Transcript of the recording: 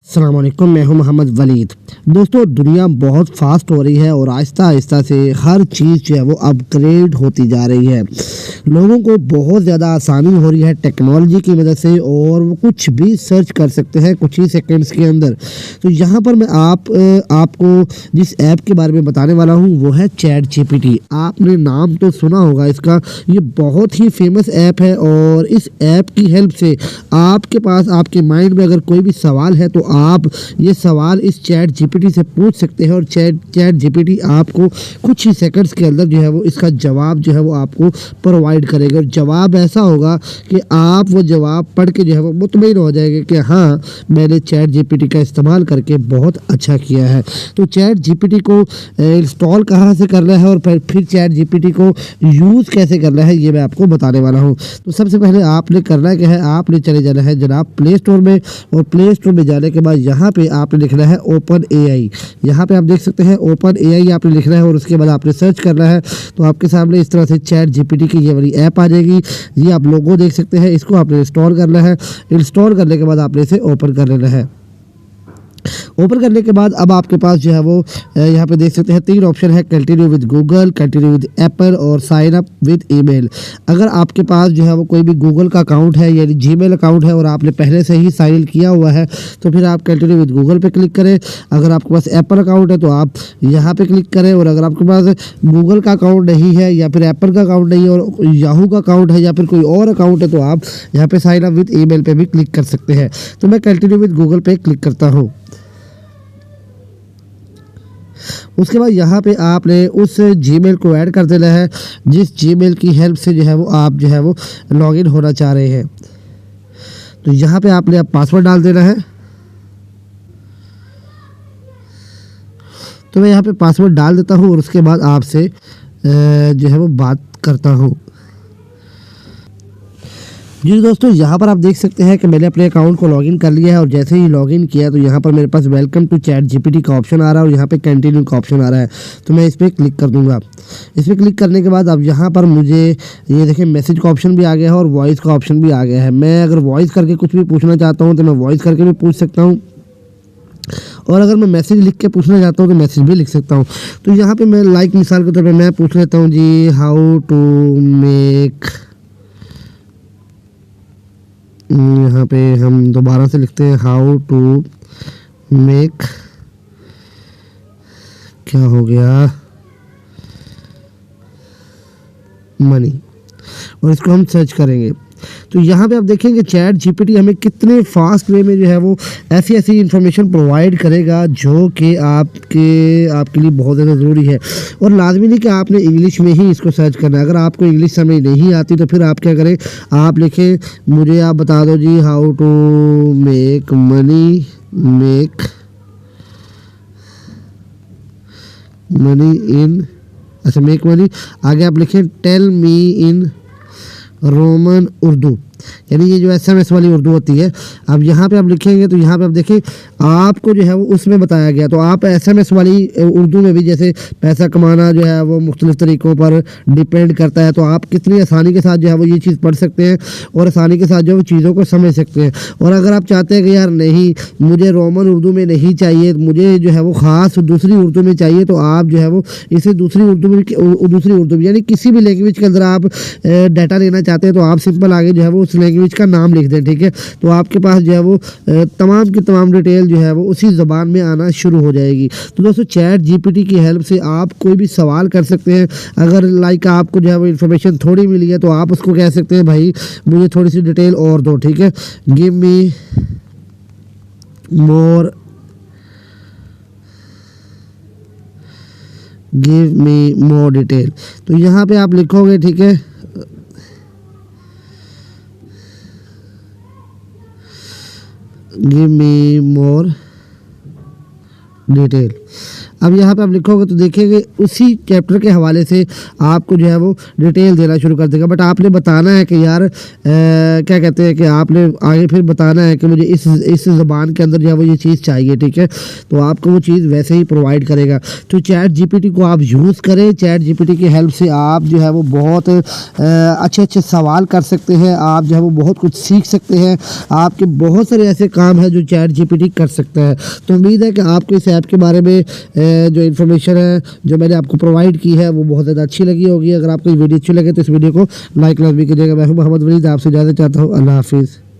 अस्सलाम वालेकुम, मैं हूं मोहम्मद वलीद। दोस्तों, दुनिया बहुत फास्ट हो रही है और आहिस्ता आहिस्ता से हर चीज़ जो है वो अपग्रेड होती जा रही है। लोगों को बहुत ज़्यादा आसानी हो रही है टेक्नोलॉजी की मदद से और वो कुछ भी सर्च कर सकते हैं कुछ ही सेकंड्स के अंदर। तो यहाँ पर मैं आपको जिस ऐप के बारे में बताने वाला हूँ वो है चैट जीपीटी। आपने नाम तो सुना होगा इसका। ये बहुत ही फेमस ऐप है और इस ऐप की हेल्प से आपके पास आपके माइंड में अगर कोई भी सवाल है तो आप ये सवाल इस चैट जीपीटी से पूछ सकते हैं और चैट जीपीटी आपको कुछ ही सेकंड्स के अंदर जो है वो इसका जवाब जो है वो आपको प्रोवाइड करेगा। और जवाब ऐसा होगा कि आप वो जवाब पढ़ के जो है वो मुतमईन हो जाएंगे कि हाँ, मैंने चैट जीपीटी का इस्तेमाल करके बहुत अच्छा किया है। तो चैट जीपीटी को इंस्टॉल कहाँ से करना है और फिर चैट जीपीटी को यूज़ कैसे करना है ये मैं आपको बताने वाला हूँ। तो सबसे पहले आपने करना क्या है, आपने चले जाना है जनाब प्ले स्टोर में और प्ले स्टोर में जाने के बाद यहाँ पे आपने लिखना है ओपन एआई। यहाँ पे आप देख सकते हैं ओपन एआई आपने लिखना है और उसके बाद आपने सर्च करना है तो आपके सामने इस तरह से चैट जीपीटी की ये वाली ऐप आ जाएगी। ये आप लोगो देख सकते हैं, इसको आपने इंस्टॉल करना है। इंस्टॉल करने के बाद आपने इसे ओपन कर लेना है। ओपन करने के बाद अब आपके पास जो है वो यहाँ पे देख सकते हैं 3 ऑप्शन है, continue with Google, continue with Apple और साइन अप विद ईमेल। अगर आपके पास जो है वो कोई भी गूगल का अकाउंट है यानी जीमेल अकाउंट है और आपने पहले से ही साइन इन किया हुआ है तो फिर आप कंटिन्यू विद गूगल पे क्लिक करें। अगर आपके पास एप्पल अकाउंट है तो आप यहाँ पे क्लिक करें और अगर आपके पास गूगल का अकाउंट नहीं है या फिर एप्पल का अकाउंट नहीं है और याहू का अकाउंट है या फिर कोई और अकाउंट है तो आप यहाँ पे साइन अप विद ईमेल पे भी क्लिक कर सकते हैं। तो मैं कंटिन्यू विद गूगल पे क्लिक करता हूँ। उसके बाद यहाँ पे आपने उस जीमेल को ऐड कर देना है जिस जीमेल की हेल्प से जो है वो आप जो है वो लॉगिन होना चाह रहे हैं। तो यहाँ पे आपने अब पासवर्ड डाल देना है। तो मैं यहाँ पे पासवर्ड डाल देता हूँ और उसके बाद आपसे जो है वो बात करता हूँ। जी दोस्तों, यहाँ पर आप देख सकते हैं कि मैंने अपने अकाउंट को लॉगिन कर लिया है और जैसे ही लॉगिन किया तो यहाँ पर मेरे पास वेलकम टू चैट जीपीटी का ऑप्शन आ रहा है और यहाँ पे कंटिन्यू का ऑप्शन आ रहा है। तो मैं इस पर क्लिक कर दूंगा। इस पर क्लिक करने के बाद अब यहाँ पर मुझे ये देखें मैसेज का ऑप्शन भी आ गया है और वॉइस का ऑप्शन भी आ गया है। मैं अगर वॉइस करके कुछ भी पूछना चाहता हूँ तो मैं वॉइस करके भी पूछ सकता हूँ और अगर मैं मैसेज लिख के पूछना चाहता हूँ तो मैसेज भी लिख सकता हूँ। तो यहाँ पे मैं लाइक मिसाल के तौर पर मैं पूछ लेता हूँ जी हाउ टू मेक, यहाँ पे हम दोबारा से लिखते हैं हाउ टू मेक, क्या हो गया, मनी, और इसको हम सर्च करेंगे। तो यहाँ पे आप देखेंगे चैट जीपीटी हमें कितने फास्ट वे में जो है वो ऐसी ऐसी इन्फॉर्मेशन प्रोवाइड करेगा जो कि आपके लिए बहुत ज़्यादा ज़रूरी है। और लाजमी नहीं कि आपने इंग्लिश में ही इसको सर्च करना है। अगर आपको इंग्लिश समझ नहीं आती तो फिर आप क्या करें, आप लिखें मुझे आप बता दो जी how to make money, make money, आगे आप लिखें tell me in Roman Urdu, यानी ये जो एसएमएस वाली उर्दू होती है। अब यहाँ पे आप लिखेंगे तो यहाँ पे आप देखें आपको जो है वो उसमें बताया गया। तो आप एसएमएस वाली उर्दू में भी जैसे पैसा कमाना जो है वो मुख्तलिफ तरीक़ों पर डिपेंड करता है। तो आप कितनी आसानी के साथ जो है वो ये चीज़ पढ़ सकते हैं और आसानी के साथ जो है चीज़ों को समझ सकते हैं। और अगर आप चाहते हैं कि यार नहीं मुझे रोमन उर्दू में नहीं चाहिए, मुझे जो है वो ख़ास दूसरी उर्दू में चाहिए, तो आप जो है वो इसे दूसरी उर्दू में यानी किसी भी लैंग्वेज के अंदर आप डाटा लेना चाहते हैं तो आप सिंपल आगे जो है वो उस लैंग्वेज का नाम लिख दें। ठीक है, तो आपके पास जो है वो तमाम की तमाम डिटेल जो है वो उसी ज़बान में आना शुरू हो जाएगी। तो दोस्तों, चैट जीपीटी की हेल्प से आप कोई भी सवाल कर सकते हैं। अगर लाइक आपको जो है वो इन्फॉर्मेशन थोड़ी मिली है तो आप उसको कह सकते हैं भाई मुझे थोड़ी सी डिटेल और दो। ठीक है, गिव मी मोर डिटेल। तो यहाँ पे आप लिखोगे, ठीक है, गिव मी मोर डिटेल। अब यहाँ पे आप लिखोगे तो देखिए उसी चैप्टर के हवाले से आपको जो है वो डिटेल देना शुरू कर देगा। बट आपने बताना है कि यार क्या कहते हैं कि आपने आगे फिर बताना है कि मुझे इस ज़बान के अंदर जो है वो ये चीज़ चाहिए, ठीक है, तो आपको वो चीज़ वैसे ही प्रोवाइड करेगा। तो चैट जीपीटी को आप यूज़ करें। चैट जीपीटी की हेल्प से आप जो है वो बहुत अच्छे अच्छे सवाल कर सकते हैं, आप जो है वो बहुत कुछ सीख सकते हैं। आपके बहुत सारे ऐसे काम हैं जो चैट जीपीटी कर सकता है। तो उम्मीद है कि आपको इस ऐप के बारे में जो इन्फॉर्मेशन है जो मैंने आपको प्रोवाइड की है वो बहुत ज़्यादा अच्छी लगी होगी। अगर आपको ये वीडियो अच्छी लगे तो इस वीडियो को लाइक भी कीजिएगा। मैं हूं मोहम्मद वलीद, आपसे इजाज़त चाहता हूँ। अल्लाह हाफिज़।